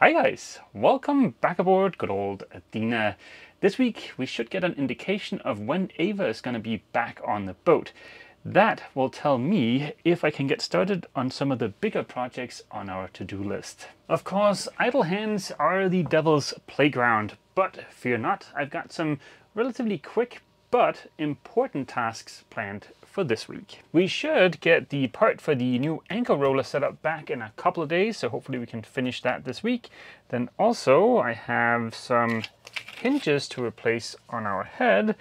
Hi guys, welcome back aboard good old Athena. This week we should get an indication of when Ava is going to be back on the boat. That will tell me if I can get started on some of the bigger projects on our to-do list. Of course, idle hands are the devil's playground, but fear not, I've got some relatively quick but important tasks planned for this week. We should get the part for the new anchor roller set up back in a couple of days, so hopefully we can finish that this week. Then also I have some hinges to replace on our head,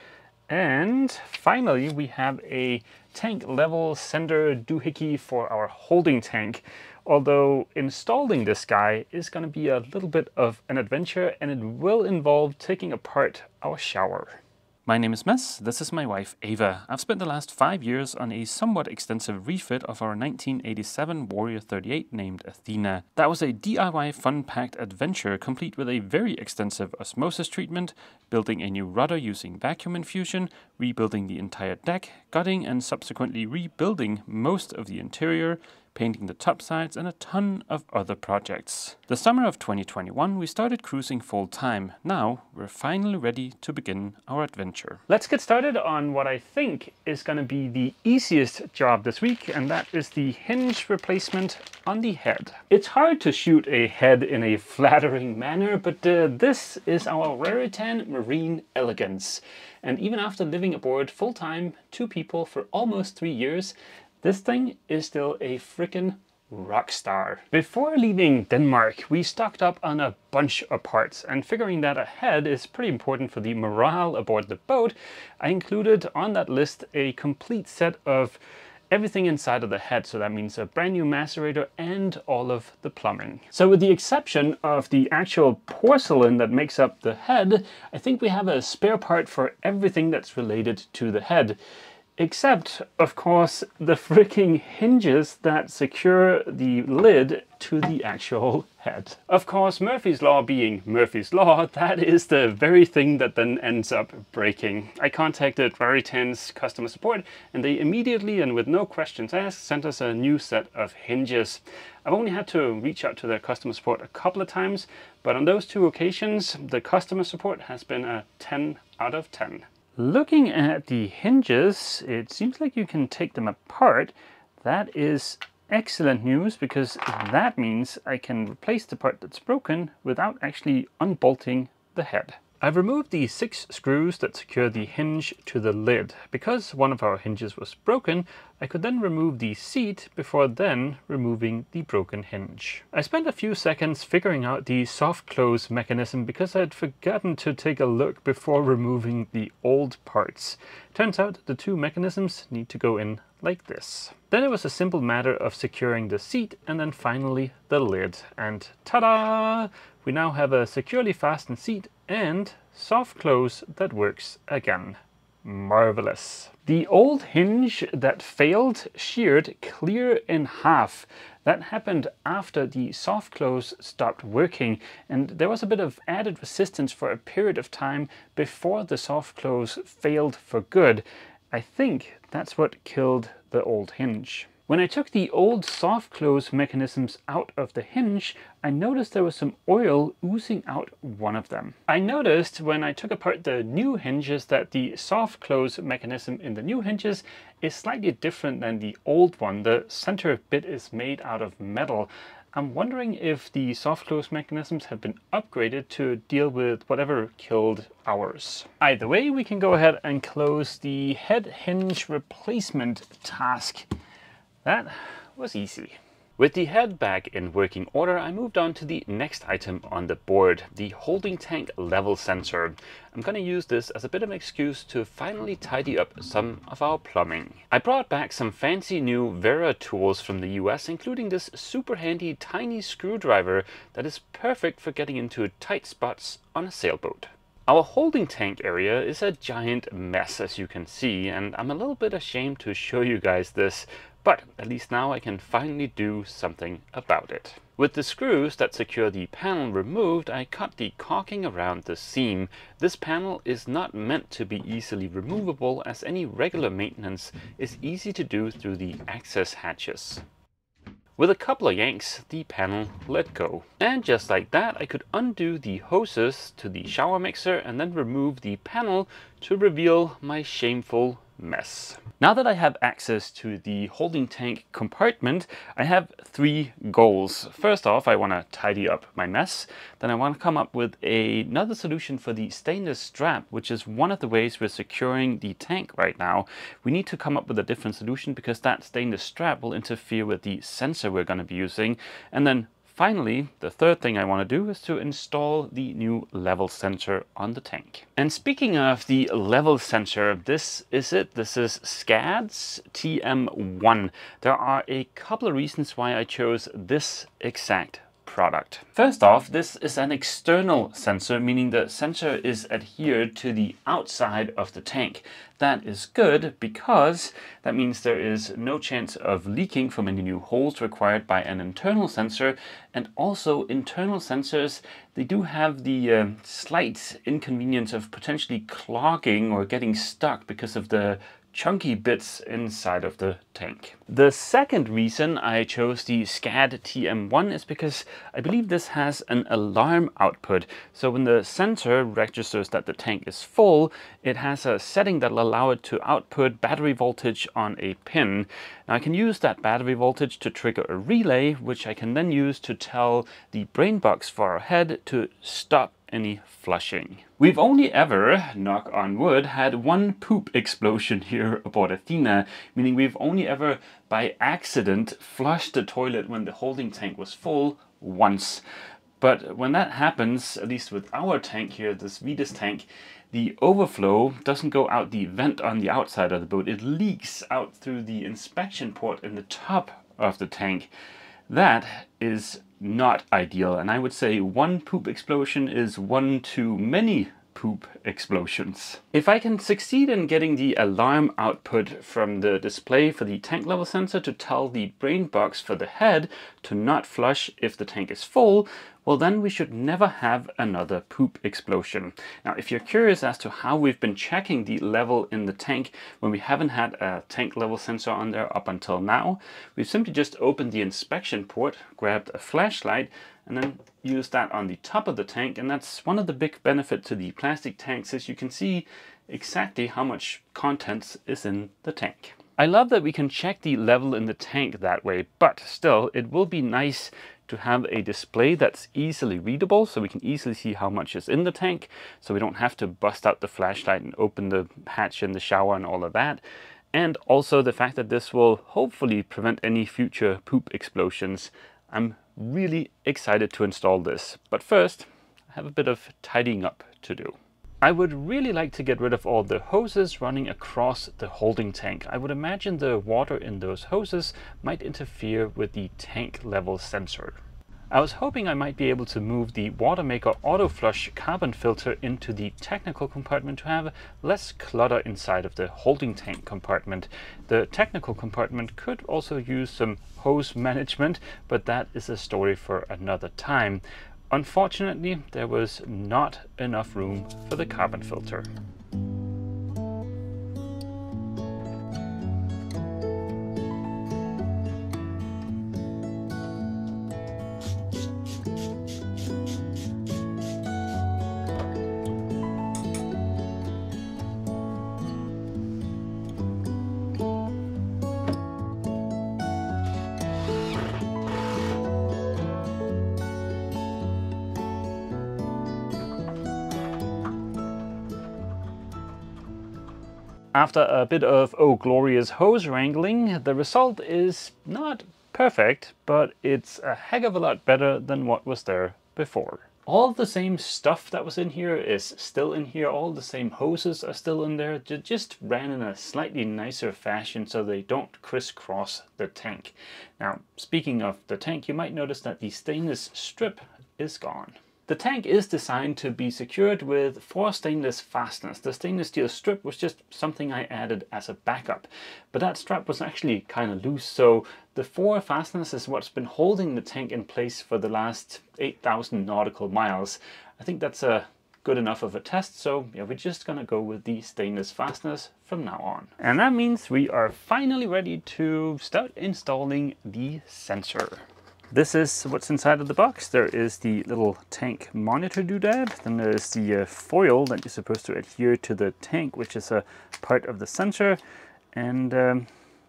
and finally we have a tank level center doohickey for our holding tank. Although installing this guy is going to be a little bit of an adventure, and it will involve taking apart our shower. My name is Mess, this is my wife Ava. I've spent the last 5 years on a somewhat extensive refit of our 1987 Warrior 38 named Athena. That was a DIY fun-packed adventure complete with a very extensive osmosis treatment, building a new rudder using vacuum infusion, rebuilding the entire deck, gutting and subsequently rebuilding most of the interior, painting the top sides, and a ton of other projects. The summer of 2021 we started cruising full time. Now we're finally ready to begin our adventure. Let's get started on what I think is going to be the easiest job this week, and that is the hinge replacement on the head. It's hard to shoot a head in a flattering manner, but this is our Raritan Marine Elegance. And even after living aboard full time, 2 people for almost 3 years, this thing is still a freaking rock star. Before leaving Denmark, we stocked up on a bunch of parts, and figuring that ahead is pretty important for the morale aboard the boat, I included on that list a complete set of everything inside of the head. So that means a brand new macerator and all of the plumbing. So with the exception of the actual porcelain that makes up the head, I think we have a spare part for everything that's related to the head. Except, of course, the freaking hinges that secure the lid to the actual head. Of course, Murphy's Law being Murphy's Law, that is the very thing that then ends up breaking. I contacted Raritan's customer support, and they immediately and with no questions asked sent us a new set of hinges. I've only had to reach out to their customer support a couple of times, but on those 2 occasions, the customer support has been a 10 out of 10. Looking at the hinges, it seems like you can take them apart. That is excellent news, because that means I can replace the part that's broken without actually unbolting the head. I've removed the 6 screws that secure the hinge to the lid. Because one of our hinges was broken, I could then remove the seat before then removing the broken hinge. I spent a few seconds figuring out the soft close mechanism because I'd forgotten to take a look before removing the old parts. Turns out the 2 mechanisms need to go in like this. Then it was a simple matter of securing the seat and then finally the lid. And ta-da! We now have a securely fastened seat and soft close that works again. Marvelous. The old hinge that failed sheared clear in half. That happened after the soft close stopped working, and there was a bit of added resistance for a period of time before the soft close failed for good. I think that's what killed the old hinge. When I took the old soft close mechanisms out of the hinge, I noticed there was some oil oozing out one of them. I noticed when I took apart the new hinges that the soft close mechanism in the new hinges is slightly different than the old one. The center bit is made out of metal. I'm wondering if the soft close mechanisms have been upgraded to deal with whatever killed ours. Either way, we can go ahead and close the head hinge replacement task. That was easy. With the head back in working order, I moved on to the next item on the board, the holding tank level sensor. I'm going to use this as a bit of an excuse to finally tidy up some of our plumbing. I brought back some fancy new Vera tools from the US, including this super handy tiny screwdriver that is perfect for getting into tight spots on a sailboat. Our holding tank area is a giant mess, as you can see, and I'm a little bit ashamed to show you guys this, but at least now I can finally do something about it. With the screws that secure the panel removed, I cut the caulking around the seam. This panel is not meant to be easily removable, as any regular maintenance is easy to do through the access hatches. With a couple of yanks, the panel let go. And just like that, I could undo the hoses to the shower mixer and then remove the panel to reveal my shameful mess. Now that I have access to the holding tank compartment, I have 3 goals. First off, I want to tidy up my mess. Then I want to come up with another solution for the stainless strap, which is one of the ways we're securing the tank right now. We need to come up with a different solution because that stainless strap will interfere with the sensor we're going to be using. And then finally, the third thing I want to do is to install the new level sensor on the tank. And speaking of the level sensor, this is it. This is SCAD's TM1. There are a couple of reasons why I chose this exact product. First off, this is an external sensor, meaning the sensor is adhered to the outside of the tank. That is good because that means there is no chance of leaking from any new holes required by an internal sensor. And also internal sensors, they do have the slight inconvenience of potentially clogging or getting stuck because of the chunky bits inside of the tank. The second reason I chose the SCAD TM1 is because I believe this has an alarm output. So when the sensor registers that the tank is full, it has a setting that will allow it to output battery voltage on a pin. Now I can use that battery voltage to trigger a relay, which I can then use to tell the brain box far ahead to stop any flushing. We've only ever, knock on wood, had one poop explosion here aboard Athena, meaning we've only ever by accident flushed the toilet when the holding tank was full once. But when that happens, at least with our tank here, this Vitus tank, the overflow doesn't go out the vent on the outside of the boat. It leaks out through the inspection port in the top of the tank. That is not ideal, and I would say one poop explosion is one too many poop explosions. If I can succeed in getting the alarm output from the display for the tank level sensor to tell the brain box for the head to not flush if the tank is full, well then we should never have another poop explosion. Now if you're curious as to how we've been checking the level in the tank when we haven't had a tank level sensor on there up until now, we've simply just opened the inspection port, grabbed a flashlight, and then use that on the top of the tank. And that's one of the big benefits to the plastic tanks, is you can see exactly how much contents is in the tank. I love that we can check the level in the tank that way, but still it will be nice to have a display that's easily readable so we can easily see how much is in the tank, so we don't have to bust out the flashlight and open the hatch in the shower and all of that. And also the fact that this will hopefully prevent any future poop explosions. I'm really excited to install this, but first I have a bit of tidying up to do. I would really like to get rid of all the hoses running across the holding tank. I would imagine the water in those hoses might interfere with the tank level sensor. I was hoping I might be able to move the Watermaker Auto Flush carbon filter into the technical compartment to have less clutter inside of the holding tank compartment. The technical compartment could also use some hose management, but that is a story for another time. Unfortunately, there was not enough room for the carbon filter. After a bit of oh glorious hose wrangling, the result is not perfect, but it's a heck of a lot better than what was there before. All the same stuff that was in here is still in here, all the same hoses are still in there, just ran in a slightly nicer fashion so they don't crisscross the tank. Now, speaking of the tank, you might notice that the stainless strip is gone. The tank is designed to be secured with 4 stainless fasteners. The stainless steel strip was just something I added as a backup, but that strap was actually kind of loose, so the 4 fasteners is what's been holding the tank in place for the last 8,000 nautical miles. I think that's a good enough of a test, so yeah, we're just gonna go with the stainless fasteners from now on. And that means we are finally ready to start installing the sensor. This is what's inside of the box. There is the little tank monitor doodad, then there's the foil that you're supposed to adhere to the tank, which is a part of the sensor, and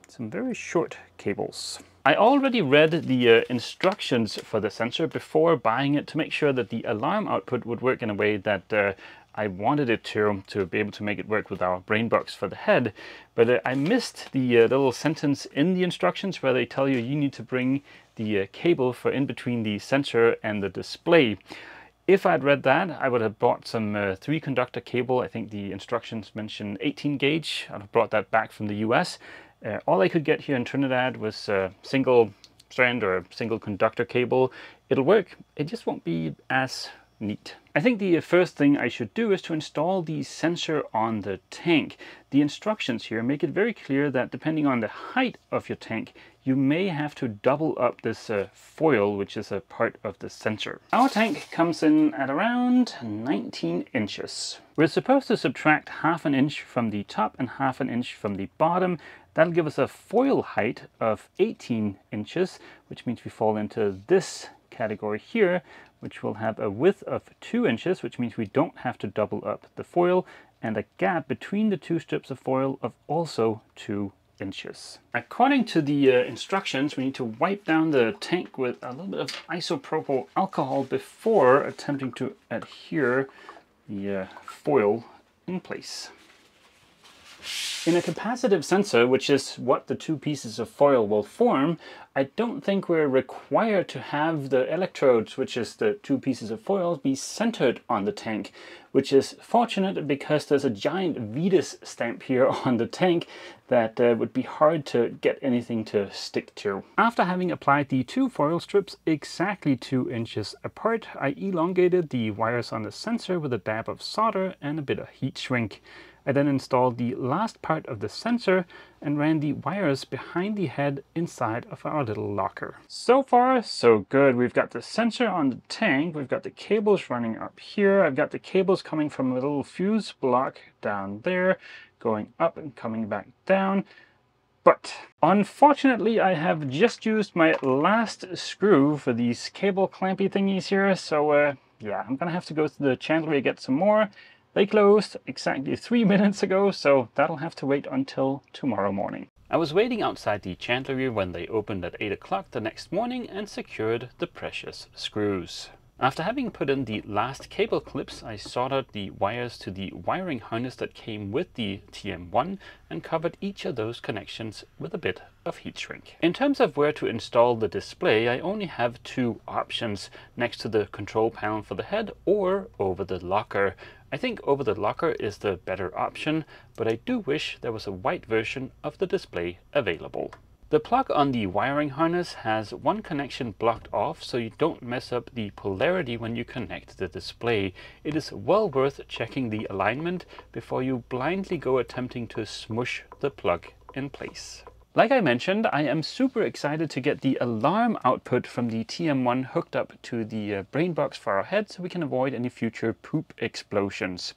some very short cables. I already read the instructions for the sensor before buying it to make sure that the alarm output would work in a way that I wanted it to be able to make it work with our brain box for the head. But I missed the little sentence in the instructions where they tell you need to bring the cable for in between the sensor and the display. If I'd read that, I would have bought some 3-conductor cable. I think the instructions mention 18 gauge. I'd have brought that back from the US. All I could get here in Trinidad was a single strand or a single conductor cable. It'll work, it just won't be as neat. I think the first thing I should do is to install the sensor on the tank. The instructions here make it very clear that depending on the height of your tank, you may have to double up this foil, which is a part of the sensor. Our tank comes in at around 19 inches. We're supposed to subtract ½ an inch from the top and ½ an inch from the bottom. That'll give us a foil height of 18 inches, which means we fall into this category here, which will have a width of 2 inches, which means we don't have to double up the foil, and a gap between the 2 strips of foil of also 2 inches. According to the instructions, we need to wipe down the tank with a little bit of isopropyl alcohol before attempting to adhere the foil in place. In a capacitive sensor, which is what the 2 pieces of foil will form, I don't think we're required to have the electrodes, which is the 2 pieces of foil, be centered on the tank, which is fortunate because there's a giant Vetus stamp here on the tank that would be hard to get anything to stick to. After having applied the 2 foil strips exactly 2 inches apart, I elongated the wires on the sensor with a dab of solder and a bit of heat shrink. I then installed the last part of the sensor and ran the wires behind the head inside of our little locker. So far, so good. We've got the sensor on the tank, we've got the cables running up here, I've got the cables coming from a little fuse block down there, going up and coming back down. But unfortunately, I have just used my last screw for these cable clampy thingies here, so yeah, I'm gonna have to go to the chandlery and get some more. They closed exactly 3 minutes ago, so that'll have to wait until tomorrow morning. I was waiting outside the chandlery when they opened at 8 o'clock the next morning and secured the precious screws. After having put in the last cable clips, I soldered the wires to the wiring harness that came with the TM1 and covered each of those connections with a bit of heat shrink. In terms of where to install the display, I only have 2 options: next to the control panel for the head or over the locker. I think over the locker is the better option, but I do wish there was a white version of the display available. The plug on the wiring harness has 1 connection blocked off, so you don't mess up the polarity when you connect the display. It is well worth checking the alignment before you blindly go attempting to smush the plug in place. Like I mentioned, I am super excited to get the alarm output from the TM1 hooked up to the brain box for our head so we can avoid any future poop explosions.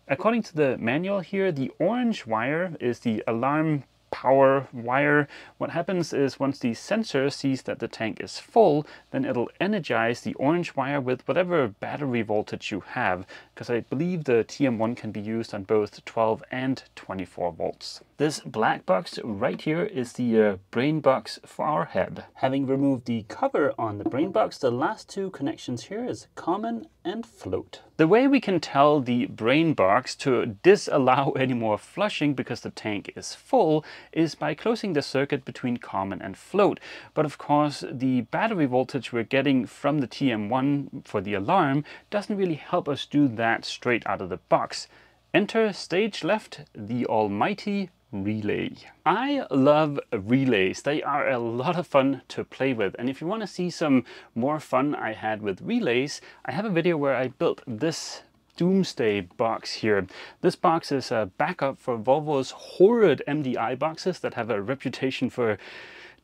According to the manual here, the orange wire is the alarm power wire. What happens is once the sensor sees that the tank is full, then it'll energize the orange wire with whatever battery voltage you have, because I believe the TM1 can be used on both 12 and 24 volts. This black box right here is the brain box for our head. Having removed the cover on the brain box, the last 2 connections here is common and float. The way we can tell the brain box to disallow any more flushing because the tank is full is by closing the circuit between common and float. But of course, the battery voltage we're getting from the TM1 for the alarm doesn't really help us do that straight out of the box. Enter stage left, the almighty relay. I love relays. They are a lot of fun to play with, and if you want to see some more fun I had with relays, I have a video where I built this doomsday box here. This box is a backup for Volvo's horrid MDI boxes that have a reputation for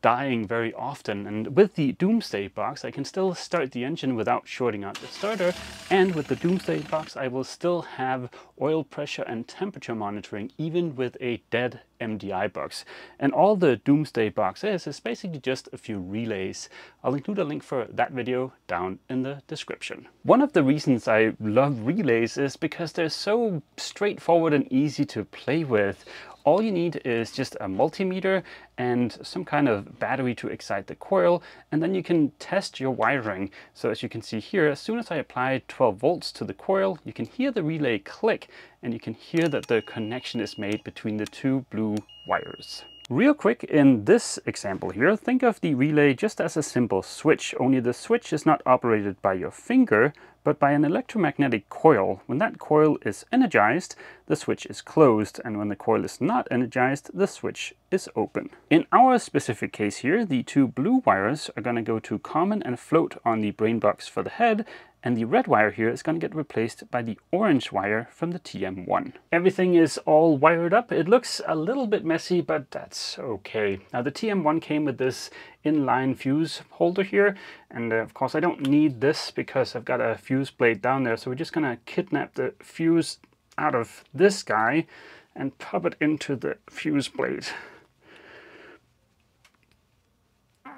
dying very often. And with the Doomsday box, I can still start the engine without shorting out the starter. And with the Doomsday box, I will still have oil pressure and temperature monitoring, even with a dead MDI box. And all the Doomsday box is basically just a few relays. I'll include a link for that video down in the description. One of the reasons I love relays is because they're so straightforward and easy to play with. All you need is just a multimeter and some kind of battery to excite the coil, and then you can test your wiring. So as you can see here, as soon as I apply 12 volts to the coil, you can hear the relay click, and you can hear that the connection is made between the two blue wires. Real quick, in this example here, think of the relay just as a simple switch, only the switch is not operated by your finger, but by an electromagnetic coil. When that coil is energized, the switch is closed, and when the coil is not energized, the switch is open. In our specific case here, the two blue wires are going to go to common and float on the brain box for the head, and the red wire here is going to get replaced by the orange wire from the TM1. Everything is all wired up. It looks a little bit messy, but that's okay. Now the TM1 came with this inline fuse holder here, and of course I don't need this because I've got a fuse blade down there, so we're just going to kidnap the fuse out of this guy and pop it into the fuse blade.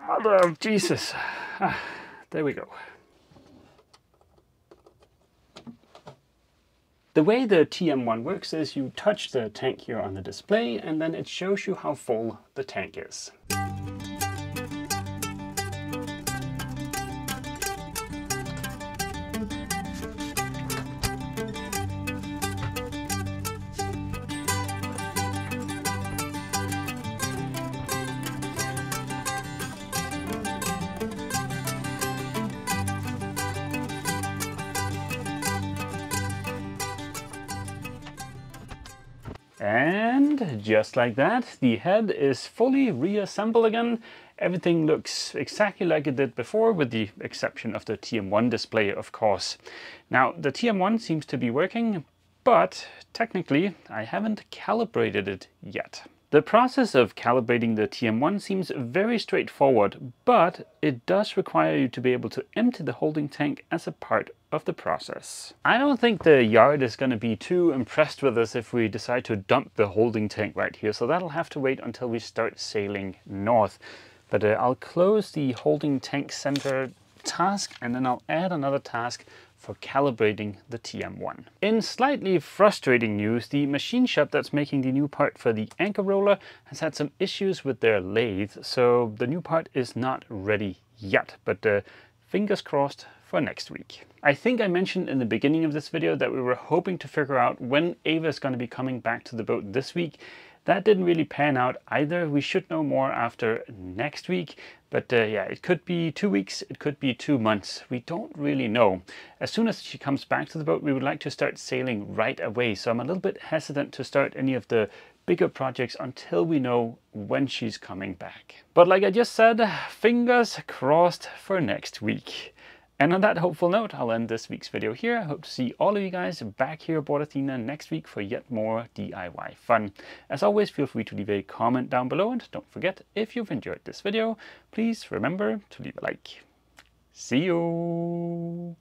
Mother of Jesus. There we go. The way the TM1 works is you touch the tank here on the display, and then it shows you how full the tank is. And just like that, the head is fully reassembled again. Everything looks exactly like it did before, with the exception of the TM1 display, of course. Now, the TM1 seems to be working, but technically I haven't calibrated it yet. The process of calibrating the TM1 seems very straightforward, but it does require you to be able to empty the holding tank as a part of the process. I don't think the yard is going to be too impressed with us if we decide to dump the holding tank right here, so that'll have to wait until we start sailing north. But I'll close the holding tank center task, and then I'll add another task for calibrating the TM1. In slightly frustrating news, the machine shop that's making the new part for the anchor roller has had some issues with their lathe, so the new part is not ready yet, but fingers crossed for next week. I think I mentioned in the beginning of this video that we were hoping to figure out when Ava is going to be coming back to the boat this week. That didn't really pan out either. We should know more after next week, but yeah, it could be 2 weeks, it could be 2 months. We don't really know. As soon as she comes back to the boat, we would like to start sailing right away, so I'm a little bit hesitant to start any of the bigger projects until we know when she's coming back. But like I just said, fingers crossed for next week. And on that hopeful note, I'll end this week's video here. I hope to see all of you guys back here aboard Athena next week for yet more DIY fun. As always, feel free to leave a comment down below, and don't forget, if you've enjoyed this video, please remember to leave a like. See you!